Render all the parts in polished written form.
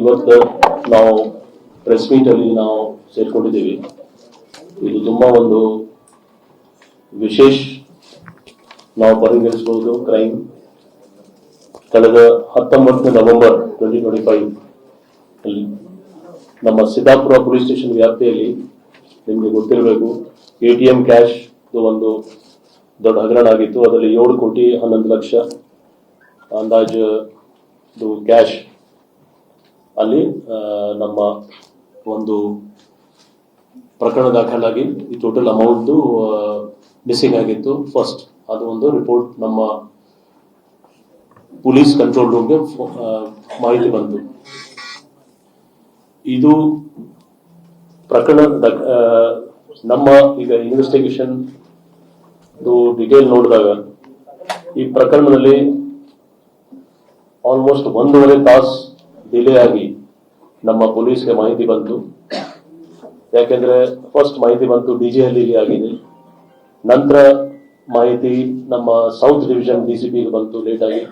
ಇವತ್ತು ನಾವು press meet ಅಲ್ಲಿ ನಾವು ಸೇರ್ಕೊಂಡಿದ್ದೀವಿ. ಇದು ತುಂಬಾ ಒಂದು ವಿಶೇಷ ನಾವು ಪರಿಗಣಿಸಬಹುದು ಕ್ರೈಮ್. ಕಳೆದ 19 ನವೆಂಬರ್ 2025 ಅಲ್ಲಿ ನಮ್ಮ ಸಿದ್ದಾಪುರ ಪೊಲೀಸ್ ಸ್ಟೇಷನ್ ವ್ಯಾಪ್ತಿಯಲ್ಲಿ ನಿಮಗೆ ಗೊತ್ತಿರಬೇಕು, ATM ಕ್ಯಾಶ್ ಒಂದು ದೊಡ್ಡ ಹಗರಣ ಆಗಿತ್ತು. ಅದರಲ್ಲಿ 7 ಕೋಟಿ 11 ಲಕ್ಷ ಅಂದಾಜು ಕ್ಯಾಶ್ ಅಲ್ಲಿ ನಮ್ಮ ಒಂದು ಪ್ರಕರಣ ದಾಖಲಾಗಿ ಈ ಟೋಟಲ್ ಅಮೌಂಟ್ ಮಿಸ್ಸಿಂಗ್ ಆಗಿತ್ತು. ಫಸ್ಟ್ ಅದು ಒಂದು ರಿಪೋರ್ಟ್ ನಮ್ಮ ಪೊಲೀಸ್ ಕಂಟ್ರೋಲ್ ರೂಮ್ಗೆ ಮಾಹಿತಿ ಬಂತು. ಇದು ಪ್ರಕರಣ ನಮ್ಮ ಈಗ ಇನ್ವೆಸ್ಟಿಗೇಷನ್ ಡಿಟೇಲ್ ನೋಡಿದಾಗ ಈ ಪ್ರಕರಣದಲ್ಲಿ ಆಲ್ಮೋಸ್ಟ್ 1.5 ತಾಸು ಡಿಲೇ ಆಗಿ ನಮ್ಮ ಪೊಲೀಸ್ಗೆ ಮಾಹಿತಿ ಬಂತು. ಯಾಕೆಂದ್ರೆ ಫಸ್ಟ್ ಮಾಹಿತಿ ಬಂತು DGಹಳ್ಳಿಗೆ ಆಗಿದೆ, ನಂತರ ಮಾಹಿತಿ ನಮ್ಮ ಸೌತ್ ಡಿವಿಷನ್ DCPಗೆ ಬಂತು ಲೇಟ್ ಆಗಿ.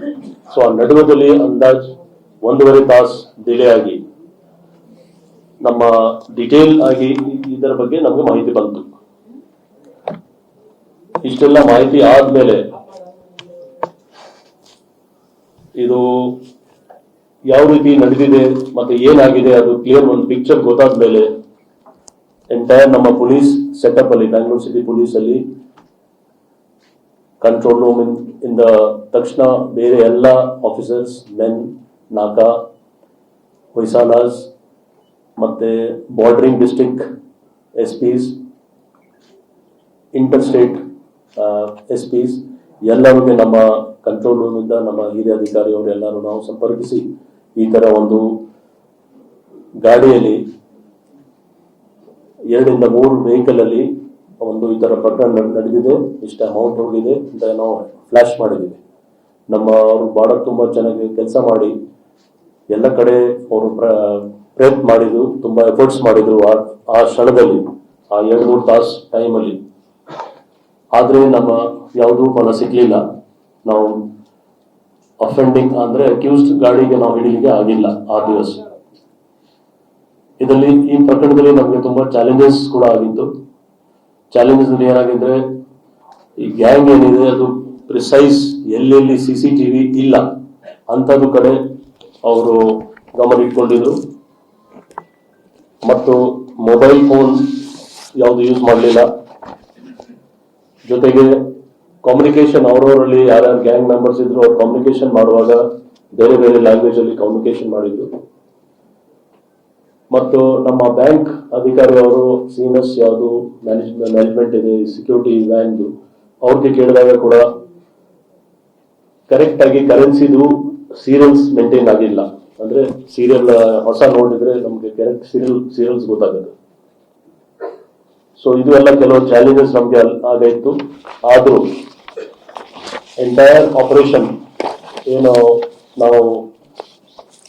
ಸೊ ಆ ನಡುವದಲ್ಲಿ ಅಂದಾಜ್ 1.5 ತಾಸು ಡಿಲೇ ಆಗಿ ನಮ್ಮ ಡಿಟೇಲ್ ಆಗಿ ಇದರ ಬಗ್ಗೆ ನಮಗೆ ಮಾಹಿತಿ ಬಂತು. ಇಷ್ಟೆಲ್ಲ ಮಾಹಿತಿ ಆದ್ಮೇಲೆ ಇದು ಯಾವ ರೀತಿ ನಡೆದಿದೆ ಮತ್ತೆ ಏನಾಗಿದೆ ಅದು ಕ್ಲಿಯರ್ ಒಂದು ಪಿಕ್ಚರ್ ಗೊತ್ತಾದ ಮೇಲೆ ಎಂಟೈರ್ ನಮ್ಮ ಪೊಲೀಸ್ ಸೆಟಪ್ ಅಲ್ಲಿ ಬ್ಯಾಂಗ್ಳೂರ್ ಸಿಟಿ ಪೊಲೀಸ್ ಅಲ್ಲಿ ಕಂಟ್ರೋಲ್ ರೂಮ್ ಇಂದ ತಕ್ಷಣ ಬೇರೆ ಎಲ್ಲ ಆಫೀಸರ್ಸ್, ಮೆನ್, ನಾಕಾ, ಹೊಯ್ಸಾಲಾಸ್ ಮತ್ತೆ bordering district SPs, inter state SPs ಎಲ್ಲರಿಗೆ ನಮ್ಮ ಕಂಟ್ರೋಲ್ ರೂಮ್ ಇಂದ ನಮ್ಮ ಹಿರಿಯ ಅಧಿಕಾರಿ ಅವರೆಲ್ಲರೂ ನಾವು ಸಂಪರ್ಕಿಸಿ ಈ ತರ ಒಂದು ಗಾಡಿಯಲ್ಲಿ 2 ಇಂದ 3 ವೆಹಿಕಲ್ ಅಲ್ಲಿ ಒಂದು ಈ ತರ ಪ್ರಕರಣ ನಡೆದಿದೆ, ಇಷ್ಟು ಅಮೌಂಟ್ ಹೋಗಿದೆ ಅಂತ ನಾವು ಫ್ಲಾಶ್ ಮಾಡಿದ್ದೀವಿ. ನಮ್ಮ ಅವರು ಬಹಳ ತುಂಬಾ ಚೆನ್ನಾಗಿ ಕೆಲಸ ಮಾಡಿ ಎಲ್ಲ ಕಡೆ ಅವರು ಪ್ರಯತ್ನ ಮಾಡಿದ್ರು, ತುಂಬಾ ಎಫರ್ಟ್ಸ್ ಮಾಡಿದ್ರು ಆ ಕ್ಷಣದಲ್ಲಿ, ಆ 2-3 ತಾಸು ಟೈಮಲ್ಲಿ. ಆದ್ರೆ ನಮ್ಮ ಯಾವುದೂ ಫಲ ಸಿಗ್ಲಿಲ್ಲ. ನಾವು ಅಫೆಂಡಿಂಗ್ ಅಂದ್ರೆ ಅಕ್ಯೂಸ್ಡ್ ಗಾಡಿಗೆ ನಾವು ಹಿಡಿಲಿಕ್ಕೆ ಆಗಿಲ್ಲ ಆ ದಿವಸ. ಇದರಲ್ಲಿ ಈ ಪ್ರಕರಣದಲ್ಲಿ ನಮಗೆ ತುಂಬಾ ಚಾಲೆಂಜಸ್ ಕೂಡ ಆಗಿತ್ತು. ಚಾಲೆಂಜಸ್ ಏನಾಗಿದ್ರೆ ಈ ಗ್ಯಾಂಗ್ ಏನಿದೆ ಅದು ಪ್ರಿಸೈಸ್ ಎಲ್ಲೆಲ್ಲಿ CCTV ಇಲ್ಲ ಅಂತದ್ದು ಕಡೆ ಅವರು ಗಮನ ಇಟ್ಕೊಂಡಿದ್ರು. ಮತ್ತು ಮೊಬೈಲ್ ಫೋನ್ ಯಾವುದು ಯೂಸ್ ಮಾಡಲಿಲ್ಲ. ಜೊತೆಗೆ ಕಮ್ಯುನಿಕೇಶನ್ ಅವರವರಲ್ಲಿ ಯಾರ್ಯಾರು ಗ್ಯಾಂಗ್ ಮೆಂಬರ್ಸ್ ಇದ್ರು ಅವ್ರು ಕಮ್ಯುನಿಕೇಶನ್ ಮಾಡುವಾಗ ಬೇರೆ ಬೇರೆ ಲ್ಯಾಂಗ್ವೇಜ್ ಅಲ್ಲಿ ಕಮ್ಯುನಿಕೇಶನ್ ಮಾಡಿದ್ರು. ಮತ್ತು ನಮ್ಮ ಬ್ಯಾಂಕ್ ಅಧಿಕಾರಿ ಅವರು ಸೀನಿಯರ್ಸ್ ಯಾವುದು ಮ್ಯಾನೇಜ್ಮೆಂಟ್ ಇದೆ ಸೆಕ್ಯೂರಿಟಿ ವ್ಯಾನ್ದು ಅವ್ರಿಗೆ ಕೇಳಿದಾಗ ಕೂಡ ಕರೆಕ್ಟ್ ಆಗಿ ಕರೆನ್ಸಿದು ಸೀರಿಯಲ್ಸ್ ಮೇಂಟೈನ್ ಆಗಿಲ್ಲ. ಅಂದ್ರೆ ಸೀರಿಯಲ್ ಹೊಸ ನೋಡಿದ್ರೆ ನಮ್ಗೆ ಕರೆಕ್ಟ್ ಸೀರಿಯಲ್ಸ್ ಗೊತ್ತಾಗುತ್ತೆ. ಸೊ ಇದು ಎಲ್ಲ ಕೆಲವು ಚಾಲೆಂಜಸ್ ನಮ್ಗೆ ಆಗಿತ್ತು. ಆದ್ರೂ ಎಂಟೈರ್ ಆಪರೇಷನ್ ಏನು ನಾವು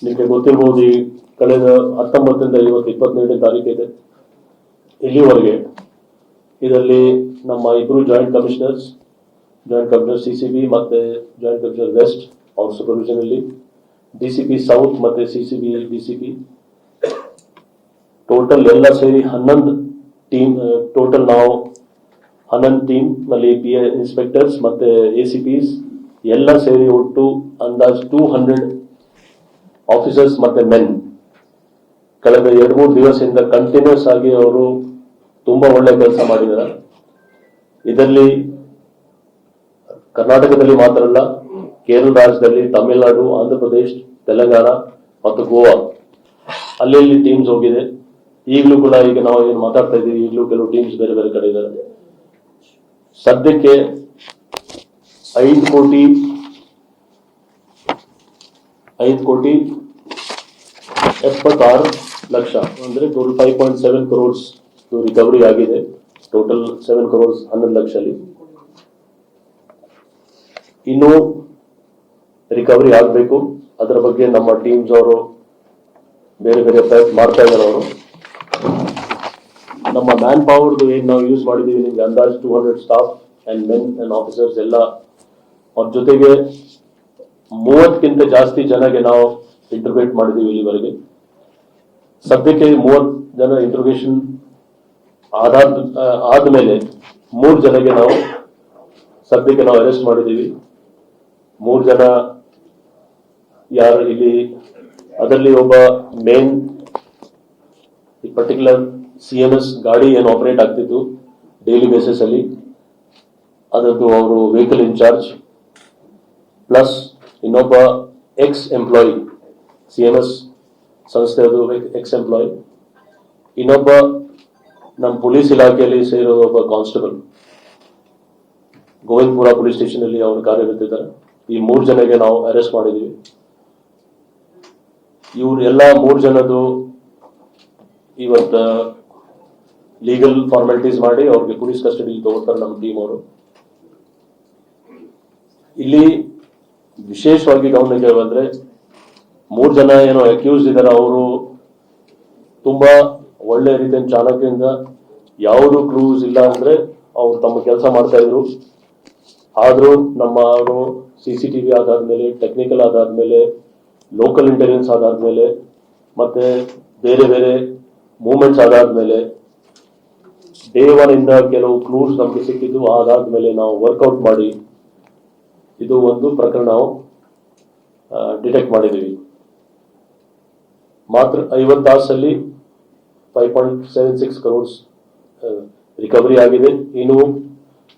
ನಿಮಗೆ ಗೊತ್ತಿರ್ಬೋದು, ಈ ಕಳೆದ 19ರಿಂದ 27ನೇ ತಾರೀಕು ಇದೆ ಇಲ್ಲಿವರೆಗೆ ಇದರಲ್ಲಿ ನಮ್ಮ 2 ಜಾಯಿಂಟ್ ಕಮಿಷನರ್ CCB ಮತ್ತೆ ಜಾಯಿಂಟ್ ಕಮಿಷನರ್ ವೆಸ್ಟ್ ಅವ್ರ ಸೂಪರ್ವಿಷನ್ ಅಲ್ಲಿ, DCP ಸೌತ್ ಮತ್ತೆ CCB DCP ಟೋಟಲ್ ಎಲ್ಲ ಸೇರಿ 11 ಟೀಮ್. ಟೋಟಲ್ ನಾವು 11 ಟೀಮ್ ನಲ್ಲಿ PA ಇನ್ಸ್ಪೆಕ್ಟರ್ಸ್ ಮತ್ತೆ ACPs ಎಲ್ಲ ಸೇರಿ ಒಟ್ಟು ಅಂದಾಜ್ 200 ಆಫೀಸರ್ಸ್ ಮತ್ತೆ ಮೆನ್ ಕಳೆದ 2-3 ದಿವಸದಿಂದ ಕಂಟಿನ್ಯೂಸ್ ಆಗಿ ಅವರು ತುಂಬಾ ಒಳ್ಳೆ ಕೆಲಸ ಮಾಡಿದ್ದಾರೆ. ಇದರಲ್ಲಿ ಕರ್ನಾಟಕದಲ್ಲಿ ಮಾತ್ರ ಅಲ್ಲ, ಕೇರಳ ರಾಜ್ಯದಲ್ಲಿ, ತಮಿಳುನಾಡು, ಆಂಧ್ರ ಪ್ರದೇಶ, ತೆಲಂಗಾಣ ಮತ್ತು ಗೋವಾ ಅಲ್ಲಿ ಟೀಮ್ಸ್ ಹೋಗಿದೆ. ಈಗಲೂ ಕೂಡ ಈಗ ನಾವು ಏನು ಮಾತಾಡ್ತಾ ಇದ್ದೀವಿ, ಈಗಲೂ ಕೆಲವು ಟೀಮ್ಸ್ ಬೇರೆ ಬೇರೆ ಕಡೆ ಇದ್ದಾರೆ. ಸದ್ಯಕ್ಕೆ 5 ಕೋಟಿ 76 ಲಕ್ಷ ಅಂದ್ರೆ ಟೋಟಲ್ 5.7 crores ರಿಕವರಿ ಆಗಿದೆ. ಟೋಟಲ್ 7 crores 11 ಲಕ್ಷ ಅಲ್ಲಿ ಇನ್ನೂ ರಿಕವರಿ ಆಗಬೇಕು. ಅದರ ಬಗ್ಗೆ ನಮ್ಮ ಟೀಮ್ಸ್ ಅವರು ಬೇರೆ ಬೇರೆ ಪ್ರಯತ್ನ ಮಾಡ್ತಾ ಇದ್ದಾರೆ. ಅವರು ನಮ್ಮ ಮ್ಯಾನ್ ಪವರ್ದು ಏನು ನಾವು ಯೂಸ್ ಮಾಡಿದೀವಿ ನಿಮ್ಗೆ ಅಂದಾಜು 200 staff and men and officers ಎಲ್ಲ. ಅವ್ರ ಜೊತೆಗೆ 30ಕ್ಕಿಂತ ಜಾಸ್ತಿ ಜನಗೆ ನಾವು ಇಂಟರ್ವೇಟ್ ಮಾಡಿದೀವಿ ಇಲ್ಲಿವರೆಗೆ. ಸದ್ಯಕ್ಕೆ 30 ಜನ ಇಂಟ್ರೋಗೇಷನ್ ಆದ್ಮೇಲೆ 3 ಜನಕ್ಕೆ ನಾವು ಸದ್ಯಕ್ಕೆ ನಾವು ಅರೆಸ್ಟ್ ಮಾಡಿದ್ದೀವಿ. 3 ಜನ ಯಾರು ಇಲ್ಲಿ, ಅದರಲ್ಲಿ ಒಬ್ಬ ಮೇನ್ ಈ ಪರ್ಟಿಕ್ಯುಲರ್ CMS ಗಾಡಿ ಏನು ಆಪರೇಟ್ ಆಗ್ತಿತ್ತು ಡೈಲಿ ಬೇಸಿಸ್ ಅಲ್ಲಿ, ಅದರದ್ದು ಅವರು ವೆಹಿಕಲ್ ಇನ್ಚಾರ್ಜ್, ಪ್ಲಸ್ ಇನ್ನೊಬ್ಬ ಎಕ್ಸ್ ಎಂಪ್ಲಾಯಿ CMS ಸಂಸ್ಥೆಯದು ಎಕ್ಸ್ ಎಂಪ್ಲಾಯಿ, ಇನ್ನೊಬ್ಬ ನಮ್ಮ ಪೊಲೀಸ್ ಇಲಾಖೆಯಲ್ಲಿ ಸೇರೋ ಒಬ್ಬ ಕಾನ್ಸ್ಟೇಬಲ್ ಗೋವಿಂದಪುರ ಪೊಲೀಸ್ ಸ್ಟೇಷನ್ ಅಲ್ಲಿ ಅವರು ಕಾರ್ಯರತಿದ್ದಾರೆ. ಈ 3 ಜನಕ್ಕೆ ನಾವು ಅರೆಸ್ಟ್ ಮಾಡಿದ್ದೀವಿ. ಇವರೆಲ್ಲ 3 ಜನದು ಇವತ್ತು ಲೀಗಲ್ ಫಾರ್ಮಾಲಿಟೀಸ್ ಮಾಡಿ ಅವ್ರಿಗೆ ಪೊಲೀಸ್ ಕಸ್ಟಡಿ ತಗೋತಾರೆ ನಮ್ಮ ಟೀಮ್ ಅವರು. ಇಲ್ಲಿ ವಿಶೇಷವಾಗಿ ಗಮನಕ್ಕೆ ಬಂದ್ರೆ 3 ಜನ ಏನೋ ಅಕ್ಯೂಸ್ ಇದ್ದಾರೆ, ಅವರು ತುಂಬಾ ಒಳ್ಳೆ ರೀತಿಯ ಚಾಣಕ್ಯದಿಂದ ಯಾವುದು ಕ್ಲೂಸ್ ಇಲ್ಲ ಅಂದ್ರೆ ಅವ್ರು ತಮ್ಮ ಕೆಲಸ ಮಾಡ್ತಾ ಇದ್ರು. ಆದ್ರೂ ನಮ್ಮ ಅವರು CCTV ಆಧಾರದ ಟೆಕ್ನಿಕಲ್ ಆಧಾರದ ಲೋಕಲ್ ಇಂಟೆಲಿಜೆನ್ಸ್ ಆಧಾರದ ಮತ್ತೆ ಬೇರೆ ಬೇರೆ ಮೂವ್ಮೆಂಟ್ಸ್ ಆಧಾರದ ಡೇ 1 ಇಂದ ಕೆಲವು ಕ್ಲೂಸ್ ನಮ್ಗೆ ಸಿಕ್ಕಿದ್ದು. ಅದಾದ್ಮೇಲೆ ನಾವು ವರ್ಕೌಟ್ ಮಾಡಿ ಇದು ಒಂದು ಪ್ರಕರಣ ನಾವು ಡಿಟೆಕ್ಟ್ ಮಾಡಿದ್ದೀವಿ. ಮಾತ್ರ 50 ತಾಸಲ್ಲಿ 5.76 crores ರಿಕವರಿ ಆಗಿದೆ. ಇನ್ನು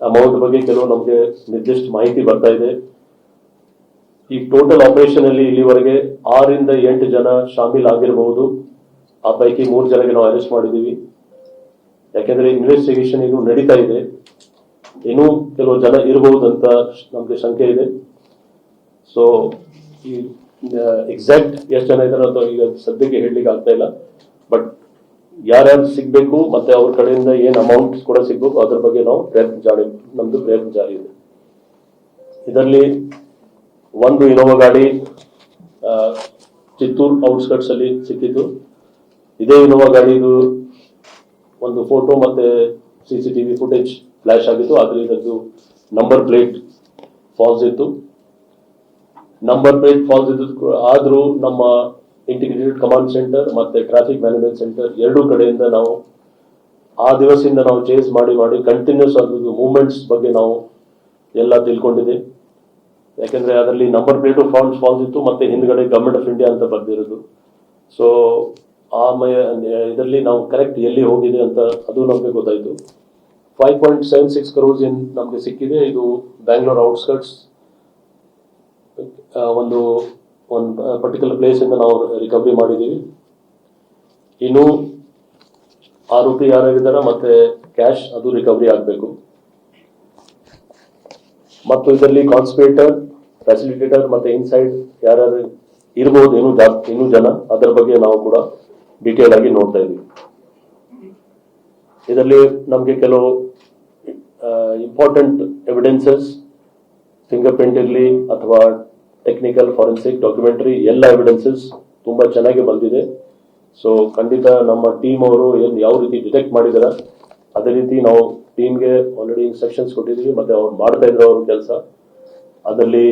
ಅಮೌಂಟ್ ಬಗ್ಗೆ ಕೆಲವು ನಮಗೆ ನಿರ್ದಿಷ್ಟ ಮಾಹಿತಿ ಬರ್ತಾ ಇದೆ. ಈ ಟೋಟಲ್ ಆಪರೇಷನ್ ಅಲ್ಲಿ ಇಲ್ಲಿವರೆಗೆ 6 ರಿಂದ 8 ಜನ ಶಾಮೀಲ್ ಆಗಿರಬಹುದು. ಆ ಪೈಕಿ 3 ಜನಕ್ಕೆ ನಾವು ಅರೆಸ್ಟ್ ಮಾಡಿದ್ದೀವಿ. ಯಾಕೆಂದ್ರೆ ಇನ್ವೆಸ್ಟಿಗೇಷನ್ ಇನ್ನು ನಡೀತಾ ಇದೆ, ಇನ್ನೂ ಕೆಲವು ಜನ ಇರಬಹುದು ಅಂತ ನಮ್ಗೆ ಶಂಕೆ ಇದೆ. ಸೊ ಈ ಎಕ್ಸಾಕ್ಟ್ ಎಷ್ಟು ಜನ ಇದ್ದಾರೆ ಅಂತ ಈಗ ಸದ್ಯಕ್ಕೆ ಹೇಳಲಿಕ್ಕೆ ಆಗ್ತಾ ಇಲ್ಲ. ಬಟ್ ಯಾರ್ಯಾರು ಸಿಗ್ಬೇಕು ಮತ್ತೆ ಅವ್ರ ಕಡೆಯಿಂದ ಏನ್ ಅಮೌಂಟ್ ಕೂಡ ಸಿಗ್ಬೇಕು ಅದ್ರ ಬಗ್ಗೆ ನಾವು ನಮ್ದು ಪ್ರಯತ್ನ ಜಾರಿ ಇದೆ. ಇದರಲ್ಲಿ ಒಂದು ಇನೋವಾ ಗಾಡಿ ಚಿತ್ತೂರು ಔಟ್ಸ್ಕರ್ಟ್ಸ್ ಅಲ್ಲಿ ಸಿಕ್ಕಿತ್ತು. ಇದೇ ಇನೋವಾ ಗಾಡಿದು ಒಂದು ಫೋಟೋ ಮತ್ತೆ CCTV ಫುಟೇಜ್ ಫ್ಲಾಶ್ ಆಗಿತ್ತು. ಆದ್ರೆ ಇದದ್ದು ನಂಬರ್ ಪ್ಲೇಟ್ ಫಾಲ್ಸ್ ಇತ್ತು. ನಂಬರ್ ಪ್ಲೇಟ್ ಫಾಲ್ಸ್ ಇದ್ದು ಆದ್ರೂ ನಮ್ಮ ಇಂಟಿಗ್ರೇಟೆಡ್ ಕಮಾಂಡ್ ಸೆಂಟರ್ ಮತ್ತೆ ಟ್ರಾಫಿಕ್ ಮ್ಯಾನೇಜ್ಮೆಂಟ್ ಸೆಂಟರ್ ಎರಡೂ ಕಡೆಯಿಂದ ನಾವು ಆ ದಿವಸದಿಂದ ನಾವು ಚೇಸ್ ಮಾಡಿ ಕಂಟಿನ್ಯೂಸ್ ಆದದ್ದು ಮೂವ್ಮೆಂಟ್ಸ್ ಬಗ್ಗೆ ನಾವು ಎಲ್ಲ ತಿಳ್ಕೊಂಡಿದೆ. ಯಾಕೆಂದ್ರೆ ಅದರಲ್ಲಿ ನಂಬರ್ ಪ್ಲೇಟು ಫಾಲ್ಸ್ ಇತ್ತು ಮತ್ತೆ ಹಿಂದ್ಗಡೆ ಗವರ್ಮೆಂಟ್ ಆಫ್ ಇಂಡಿಯಾ ಅಂತ ಬರ್ದಿರೋದು. ಸೊ ಇದರಲ್ಲಿ ನಾವು ಕರೆಕ್ಟ್ ಎಲ್ಲಿ ಹೋಗಿದೆ ಅಂತ ಅದು ನಮಗೆ ಗೊತ್ತಾಯ್ತು. 5.76 crores ನಮಗೆ ಸಿಕ್ಕಿದೆ. ಇದು ಬ್ಯಾಂಗ್ಳೂರ್ ಔಟ್ಸ್ಕರ್ಟ್ಸ್ ಒಂದು ಪರ್ಟಿಕ್ಯುಲರ್ ಪ್ಲೇಸ್ ಇಂದ ನಾವು ರಿಕವರಿ ಮಾಡಿದ್ದೀವಿ. ಇನ್ನು ಆರೋಪಿ ಯಾರಾಗಿದ್ದಾರೆ ಮತ್ತೆ ಕ್ಯಾಶ್ ಅದು ರಿಕವರಿ ಆಗಬೇಕು. ಮತ್ತು ಇದರಲ್ಲಿ ಕಾನ್ಸ್ಪಿರೇಟರ್, ಫ್ಯಾಸಿಲಿಟೇಟರ್ ಮತ್ತೆ ಇನ್ಸೈಡ್ ಯಾರ್ಯಾರು ಇರಬಹುದು ಇನ್ನೂ ಜನ, ಅದರ ಬಗ್ಗೆ ನಾವು ಕೂಡ ಡೀಟೇಲ್ ಆಗಿ ನೋಡ್ತಾ ಇದ್ದೀವಿ. ಇದರಲ್ಲಿ ನಮಗೆ ಕೆಲವು ಇಂಪಾರ್ಟೆಂಟ್ ಎವಿಡೆನ್ಸಸ್, ಫಿಂಗರ್ ಪ್ರಿಂಟ್ ಇರಲಿ ಅಥವಾ ಟೆಕ್ನಿಕಲ್ ಫಾರೆನ್ಸಿಕ್ ಡಾಕ್ಯುಮೆಂಟರಿ ಎಲ್ಲ ಎವಿಡೆನ್ಸಸ್ ತುಂಬಾ ಚೆನ್ನಾಗಿ ಬಂದಿದೆ. ಸೊ ಖಂಡಿತ ನಮ್ಮ ಟೀಮ್ ಅವರು ಯಾವ ರೀತಿ ಡಿಟೆಕ್ಟ್ ಮಾಡಿದಾರೆ ಅದೇ ರೀತಿ ನಾವು ಟೀಮ್ಗೆ ಆಲ್ರೆಡಿ ಇನ್ಸ್ಟ್ರಕ್ಷನ್ಸ್ ಕೊಟ್ಟಿದ್ದೀವಿ. ಮತ್ತೆ ಅವ್ರು ಮಾಡ್ತಾ ಇದ್ರು ಅವ್ರ ಕೆಲಸ, ಅದರಲ್ಲಿ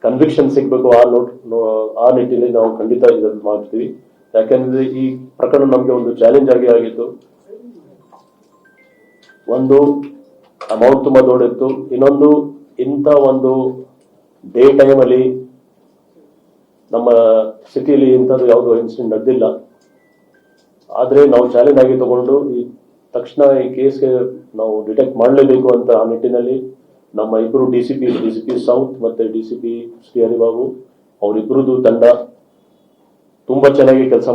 ಕನ್ವಿಕ್ಷನ್ ಸಿಗ್ಬೇಕು ಆ ನಿಟ್ಟಿನಲ್ಲಿ ನಾವು ಖಂಡಿತ ಇದನ್ನು ಮಾಡ್ತೀವಿ. ಯಾಕೆಂದ್ರೆ ಈ ಪ್ರಕರಣ ನಮ್ಗೆ ಒಂದು ಚಾಲೆಂಜ್ ಆಗಿತ್ತು. ಒಂದು ಅಮೌಂಟ್ ತುಂಬಾ ದೊಡ್ಡಿತ್ತು, ಇನ್ನೊಂದು ಇಂಥ ಒಂದು ಡೇ ಟೈಮ್ ಅಲ್ಲಿ ನಮ್ಮ ಸಿಟಿಯಲ್ಲಿ ಇಂಥದ್ದು ಯಾವುದೋ ಇನ್ಸಿಡೆಂಟ್ ನಡೆದಿಲ್ಲ. ಆದ್ರೆ ನಾವು ಚಾಲೆಂಜ್ ಆಗಿ ತಗೊಂಡು ಈ ತಕ್ಷಣ ಈ ಕೇಸ್ಗೆ ನಾವು ಡಿಟೆಕ್ಟ್ ಮಾಡಲೇಬೇಕು ಅಂತ ಆ ನಿಟ್ಟಿನಲ್ಲಿ ನಮ್ಮ ಇಬ್ಬರು ಡಿಸಿಪಿ ಸೌತ್ ಮತ್ತೆ ಡಿಸಿಪಿ ಶ್ರೀ ಹರಿಬಾಬು ಅವರಿಬ್ಬರದು ತಂಡ ತುಂಬಾ ಚೆನ್ನಾಗಿ ಕೆಲಸ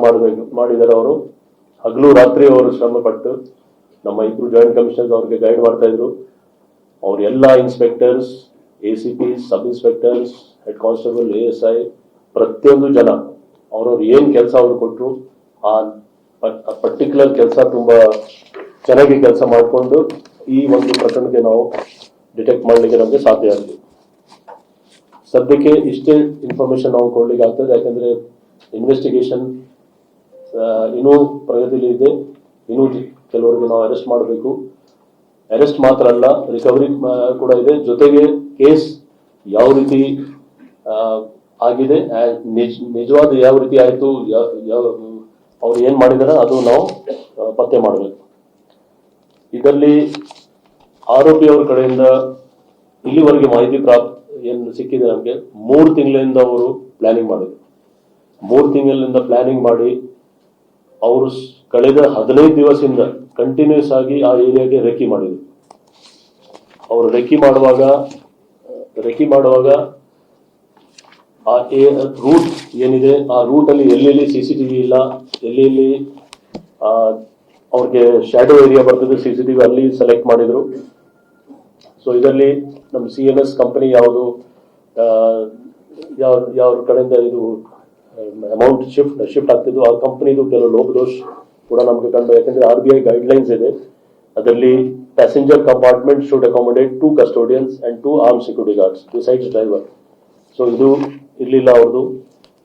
ಮಾಡಿದ್ದಾರೆ. ಅವರು ಹಗಲು ರಾತ್ರಿ ಅವರು ಶ್ರಮ ಪಟ್ಟು ನಮ್ಮ ಇಬ್ರು ಜಾಯಿಂಟ್ ಕಮಿಷನರ್ ಅವ್ರಿಗೆ ಗೈಡ್ ಮಾಡ್ತಾ ಇದ್ರು. ಅವ್ರ ಎಲ್ಲ ಇನ್ಸ್ಪೆಕ್ಟರ್ಸ್, ACP, ಸಬ್ ಇನ್ಸ್ಪೆಕ್ಟರ್ಸ್, ಹೆಡ್ ಕಾನ್ಸ್ಟೇಬಲ್, ASI ಪ್ರತಿಯೊಂದು ಜನ ಅವ್ರವ್ರು ಏನ್ ಕೆಲಸ ಅವ್ರು ಕೊಟ್ಟರು ಆ ಪರ್ಟಿಕ್ಯುಲರ್ ಕೆಲಸ ತುಂಬಾ ಚೆನ್ನಾಗಿ ಕೆಲಸ ಮಾಡಿಕೊಂಡು ಈ ಒಂದು ಪ್ರಕರಣಕ್ಕೆ ನಾವು ಡಿಟೆಕ್ಟ್ ಮಾಡಲಿಕ್ಕೆ ನಮಗೆ ಸಾಧ್ಯ ಆಗಿದೆ. ಸದ್ಯಕ್ಕೆ ಇಷ್ಟೇ ಇನ್ಫಾರ್ಮೇಶನ್ ನಾವು ಕೊಡ್ಲಿಕ್ಕೆ ಆಗ್ತದೆ. ಯಾಕಂದ್ರೆ ಇನ್ವೆಸ್ಟಿಗೇಷನ್ ಇನ್ನೂ ಪ್ರಗತಿಯಲ್ಲಿ ಇದೆ. ಇನ್ನೂ ಕೆಲವರಿಗೆ ನಾವು ಅರೆಸ್ಟ್ ಮಾಡಬೇಕು. ಅರೆಸ್ಟ್ ಮಾತ್ರ ಅಲ್ಲ, ರಿಕವರಿ ಕೂಡ ಇದೆ. ಜೊತೆಗೆ ಕೇಸ್ ಯಾವ ರೀತಿ ಆಗಿದೆ, ನಿಜವಾದ ಯಾವ ರೀತಿ ಆಯಿತು, ಅವ್ರು ಏನು ಮಾಡಿದಾರೆ ಅದು ನಾವು ಪತ್ತೆ ಮಾಡಬೇಕು. ಇದರಲ್ಲಿ ಆರೋಪಿಯವರ ಕಡೆಯಿಂದ ಇಲ್ಲಿವರೆಗೆ ಮಾಹಿತಿ ಏನು ಸಿಕ್ಕಿದೆ ನಮಗೆ, 3 ತಿಂಗಳಿಂದ ಅವರು ಪ್ಲಾನಿಂಗ್ ಮಾಡಿದ್ರು. 3 ತಿಂಗಳಿಂದ ಪ್ಲಾನಿಂಗ್ ಮಾಡಿ ಅವರು ಕಳೆದ 15 ದಿವಸದಿಂದ ಕಂಟಿನ್ಯೂಸ್ ಆಗಿ ಆ ಏರಿಯಾಗೆ ರೆಕಿ ಮಾಡಿದ್ರು. ಅವರು ರೆಕಿ ಮಾಡುವಾಗ ಆ ರೂಟ್ ಏನಿದೆ, ಆ ರೂಟಲ್ಲಿ ಎಲ್ಲೆಲ್ಲಿ CCTV ಇಲ್ಲ, ಎಲ್ಲೆಲ್ಲಿ ಅವ್ರಿಗೆ ಶ್ಯಾಡೋ ಏರಿಯಾ ಬರ್ತದೆ CCTV, ಅಲ್ಲಿ ಸೆಲೆಕ್ಟ್ ಮಾಡಿದ್ರು. ಸೊ ಇದರಲ್ಲಿ ನಮ್ಮ CMS ಕಂಪನಿ ಯಾವುದು ಯಾವ ಕಡೆಯಿಂದ ಇದು ಅಮೌಂಟ್ ಶಿಫ್ಟ್ ಆಗ್ತಿದ್ದು, ಆ ಕಂಪನಿದು ಕೆಲವು ಲೋಪದೋಷ ಕೂಡ ನಮಗೆ ಕಂಡು. ಯಾಕಂದ್ರೆ RBI ಗೈಡ್ಲೈನ್ಸ್ ಇದೆ, ಅದರಲ್ಲಿ passenger compartment should accommodate 2 custodians and 2 armed security guards besides driver. So ಇದು ಇರಲಿಲ್ಲ ಅವ್ರದ್ದು.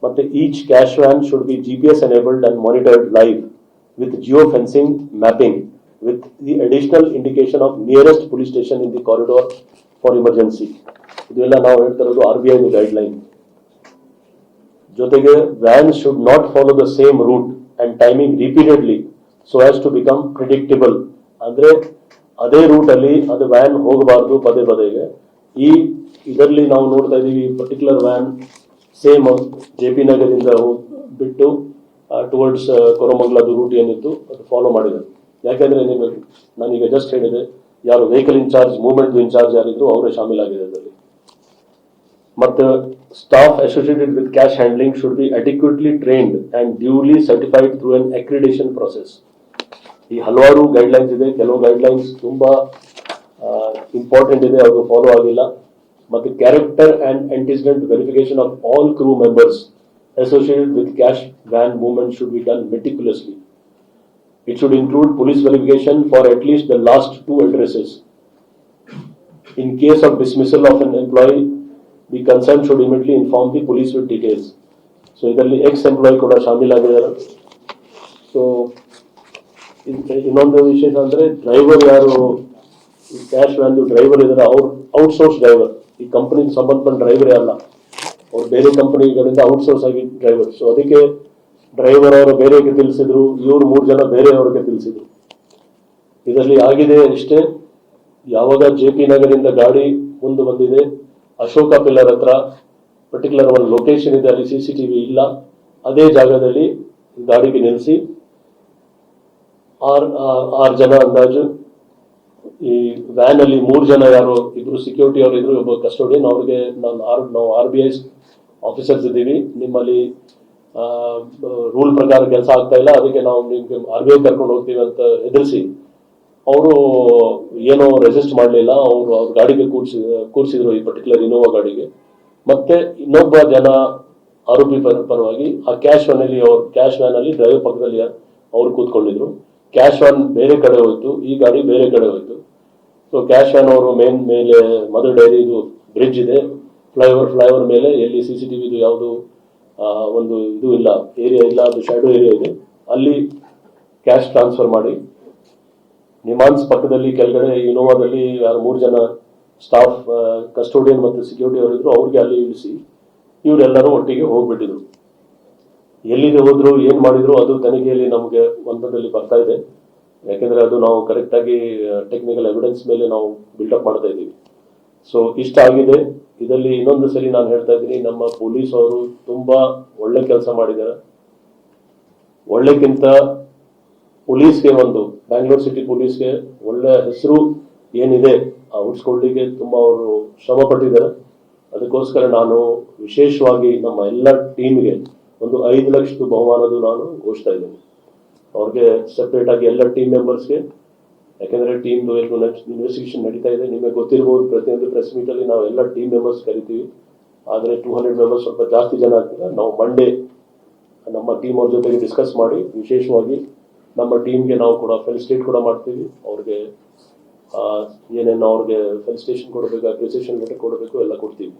ಮತ್ತೆ each cash van should be GPS enabled and monitored live with geo fencing mapping with the additional indication of nearest police station in the corridor for emergency. ಇದೆಲ್ಲ ನಾವು ಹೇಳ್ತಾ ಇರೋದು RBI guideline. ಜೊತೆಗೆ van should not follow the same route and timing repeatedly so as to become predictable. ಅಂದ್ರೆ ಅದೇ root ಅಲ್ಲಿ ಅದು van ಹೋಗಬಾರ್ದು ಪದೇ. ಇದರಲ್ಲಿ ನಾವು ನೋಡ್ತಾ ಇದೀವಿ, ಪರ್ಟಿಕ್ಯುಲರ್ ವ್ಯಾನ್ ಸೇಮ್ JP ನಗರದಿಂದ ಬಿಟ್ಟು ಟುವರ್ಡ್ಸ್ ಕೊರಮಂಗಲದ ರೂಟ್ ಏನಿತ್ತು ಅದು ಫಾಲೋ ಮಾಡಿದ್ದಾರೆ. ಯಾಕೆಂದ್ರೆ ನಾನೀಗ ಜಸ್ಟ್ ಹೇಳಿದೆ, ಯಾರು ವೆಹಿಕಲ್ ಇನ್ಚಾರ್ಜ್, ಮೂವ್ಮೆಂಟ್ ಇನ್ಚಾರ್ಜ್ ಯಾರಿದ್ರು ಅವರೇ ಶಾಮೀಲಾಗಿದೆ ಅದರಲ್ಲಿ. ಮತ್ತು staff associated with cash handling should be adequately trained and duly certified through an accreditation process. ಈ ಹಲವಾರು ಗೈಡ್ಲೈನ್ಸ್ ಇದೆ, ಕೆಲವು ಗೈಡ್ಲೈನ್ಸ್ ತುಂಬಾ ಇಂಪಾರ್ಟೆಂಟ್ ಇದೆ, ಅದು ಫಾಲೋ ಆಗಿಲ್ಲ. ಮತ್ತು character and antecedent verification of all crew members associated with cash van movement should be done meticulously. It should include police verification for at least the last 2 addresses. In case of dismissal of an employee, the concerned should immediately inform the police with details. So idalli ex-employee kuda shamil agidare. So ಇನ್ನೊಂದು ವಿಷಯ ಅಂದ್ರೆ driver ಯಾರು cash van driver ಇದ್ದಾರೆ, ಅವ್ರು outsource driver, ಈ ಕಂಪನಿಗೆ ಸಂಬಂಧಪಟ್ಟ driver ಅಲ್ಲ, ಅವ್ರು ಬೇರೆ ಕಂಪನಿಗಳಿಂದ ಔಟ್ಸೋರ್ಸ್ ಆಗಿ ಡ್ರೈವರ್. ಸೊ ಅದಕ್ಕೆ ಡ್ರೈವರ್ ಅವರು ಬೇರೆಗೆ ತಿಳಿಸಿದ್ರು, ಇವ್ರು 3 ಜನ ಬೇರೆಯವ್ರಿಗೆ ತಿಳಿಸಿದ್ರು. ಇದರಲ್ಲಿ ಆಗಿದೆ ಇಷ್ಟೇ, ಯಾವಾಗ JP ನಗರಿಂದ ಗಾಡಿ ಮುಂದೆ ಬಂದಿದೆ, ಅಶೋಕ ಪಿಲ್ಲರ್ ಹತ್ರ ಪರ್ಟಿಕ್ಯುಲರ್ ಒಂದು ಲೊಕೇಶನ್ ಇದೆ, ಅಲ್ಲಿ CCTV ಇಲ್ಲ, ಅದೇ ಜಾಗದಲ್ಲಿ ಗಾಡಿಗೆ ನಿಲ್ಲಿಸಿ 6 ಜನ ಅಂದಾಜು ಈ ವ್ಯಾನ್ ಅಲ್ಲಿ 3 ಜನ ಯಾರು ಇದ್ರು ಸೆಕ್ಯೂರಿಟಿ ಅವರು ಇದ್ರು, ಒಬ್ಬ ಕಸ್ಟೋಡಿಯನ್, ಅವ್ರಿಗೆ ನಾವು RBI ಆಫೀಸರ್ಸ್ ಇದ್ದೀವಿ, ನಿಮ್ಮಲ್ಲಿ ರೂಲ್ ಪ್ರಕಾರ ಕೆಲಸ ಆಗ್ತಾ ಇಲ್ಲ, ಅದಕ್ಕೆ ನಾವು ನಿಮ್ಗೆ RBI ಕರ್ಕೊಂಡು ಹೋಗ್ತೀವಿ ಅಂತ ಹೆದರಿಸಿ ಅವರು ಏನೋ ರೆಸಿಸ್ಟ್ ಮಾಡಲಿಲ್ಲ. ಅವ್ರ ಗಾಡಿಗೆ ಕೂರಿಸಿದ್ರು, ಈ ಪರ್ಟಿಕ್ಯುಲರ್ ಇನೋವಾ ಗಾಡಿಗೆ. ಮತ್ತೆ ಇನ್ನೊಬ್ಬ ಜನ ಆರೋಪಿ ಪರವಾಗಿ ಆ ಕ್ಯಾಶ್ ವ್ಯಾನ್ ಅಲ್ಲಿ ಡ್ರೈವರ್ ಪಕ್ಕದಲ್ಲಿ ಅವ್ರು ಕೂತ್ಕೊಂಡಿದ್ರು. ಕ್ಯಾಶ್ ವ್ಯಾನ್ ಬೇರೆ ಕಡೆ ಹೋಯ್ತು, ಈ ಗಾಡಿ ಬೇರೆ ಕಡೆ ಹೋಯ್ತು. ಸೊ ಕ್ಯಾಶ್ ವ್ಯಾನ್ ಅವರು ಮೇಲೆ ಮದರ್ ಡೈರಿ ಇದು ಬ್ರಿಡ್ಜ್ ಇದೆ, ಫ್ಲೈಓವರ್ ಮೇಲೆ ಎಲ್ಲಿ CCTV ಯಾವುದು ಒಂದು ಇದು ಇಲ್ಲ, ಏರಿಯಾ ಇಲ್ಲ, ಅದು ಶ್ಯಾಡೋ ಏರಿಯಾ ಇದೆ, ಅಲ್ಲಿ ಕ್ಯಾಶ್ ಟ್ರಾನ್ಸ್ಫರ್ ಮಾಡಿ ನಿಮಾನ್ಸ್ ಪಕ್ಕದಲ್ಲಿ ಕೆಳಗಡೆ ಇನೋವಾದಲ್ಲಿ 3 ಜನ ಸ್ಟಾಫ್, ಕಸ್ಟೋಡಿಯನ್ ಮತ್ತು ಸೆಕ್ಯೂರಿಟಿ ಅವರಿದ್ರು, ಅವ್ರಿಗೆ ಅಲ್ಲಿ ಇಳಿಸಿ ಇವರೆಲ್ಲರೂ ಒಟ್ಟಿಗೆ ಹೋಗ್ಬಿಟ್ಟಿದ್ರು. ಎಲ್ಲಿಗೆ ಹೋದ್ರು, ಏನ್ ಮಾಡಿದ್ರು, ಅದು ತನಿಖೆಯಲ್ಲಿ ನಮಗೆ ಒಂದದಲ್ಲಿ ಬರ್ತಾ ಇದೆ. ಯಾಕೆಂದ್ರೆ ಅದು ನಾವು ಕರೆಕ್ಟ್ ಆಗಿ ಟೆಕ್ನಿಕಲ್ ಎವಿಡೆನ್ಸ್ ಮೇಲೆ ನಾವು ಬಿಲ್ಡಪ್ ಮಾಡ್ತಾ ಇದ್ದೀವಿ. ಸೊ ಇಷ್ಟ ಆಗಿದೆ. ಇದರಲ್ಲಿ ಇನ್ನೊಂದು ಸರಿ ನಾನು ಹೇಳ್ತಾ ಇದ್ದೀನಿ, ನಮ್ಮ ಪೊಲೀಸ್ ಅವರು ತುಂಬಾ ಒಳ್ಳೆ ಕೆಲಸ ಮಾಡಿದ್ದಾರೆ. ಒಳ್ಳೆಕ್ಕಿಂತ ಪೊಲೀಸ್ಗೆ ಬ್ಯಾಂಗ್ಳೂರ್ ಸಿಟಿ ಪೊಲೀಸ್ಗೆ ಒಳ್ಳೆ ಹೆಸರು ಏನಿದೆ ಉಳಿಸ್ಕೊಳ್ಳಿಕ್ಕೆ ತುಂಬಾ ಅವರು ಶ್ರಮ ಪಟ್ಟಿದ್ದಾರೆ. ಅದಕ್ಕೋಸ್ಕರ ನಾನು ವಿಶೇಷವಾಗಿ ನಮ್ಮ ಎಲ್ಲ ಟೀಮ್ಗೆ ಒಂದು 5 ಲಕ್ಷದ ಬಹುಮಾನದ ನಾನು ಘೋಷಿಸ್ತಾ ಇದ್ದೀನಿ. ಅವ್ರಿಗೆ ಸೆಪರೇಟ್ ಆಗಿ ಎಲ್ಲ ಟೀಮ್ ಮೆಂಬರ್ಸ್ಗೆ, ಯಾಕೆಂದ್ರೆ ಟೀಮ್ದು ಇನ್ವೆಸ್ಟಿಗೇಷನ್ ನಡೀತಾ ಇದೆ. ನಿಮಗೆ ಗೊತ್ತಿರ್ಬೋದು, ಪ್ರತಿಯೊಂದು ಪ್ರೆಸ್ ಮೀಟ್ ಅಲ್ಲಿ ನಾವು ಎಲ್ಲ ಟೀಮ್ ಮೆಂಬರ್ಸ್ ಕರಿತೀವಿ. ಆದರೆ 200 ಮೆಂಬರ್ಸ್ ಸ್ವಲ್ಪ ಜಾಸ್ತಿ ಜನ ಆಗ್ತಾರೆ. ನಾವು ಮಂಡೇ ನಮ್ಮ ಟೀಮ್ ಅವ್ರ ಜೊತೆಗೆ ಡಿಸ್ಕಸ್ ಮಾಡಿ ವಿಶೇಷವಾಗಿ ನಮ್ಮ ಟೀಮ್ಗೆ ನಾವು ಕೂಡ ಫೆಲಿಸಿಟೇಟ್ ಕೂಡ ಮಾಡ್ತೀವಿ. ಅವ್ರಿಗೆ ಏನೇನು ಅವ್ರಿಗೆ ಫೆಲಿಸಿಟೇಷನ್ ಕೊಡಬೇಕು, ಅಪ್ರಿಸಿಯೇಷನ್ ಲೆಟರ್ ಕೊಡಬೇಕು, ಎಲ್ಲ ಕೊಡ್ತೀವಿ.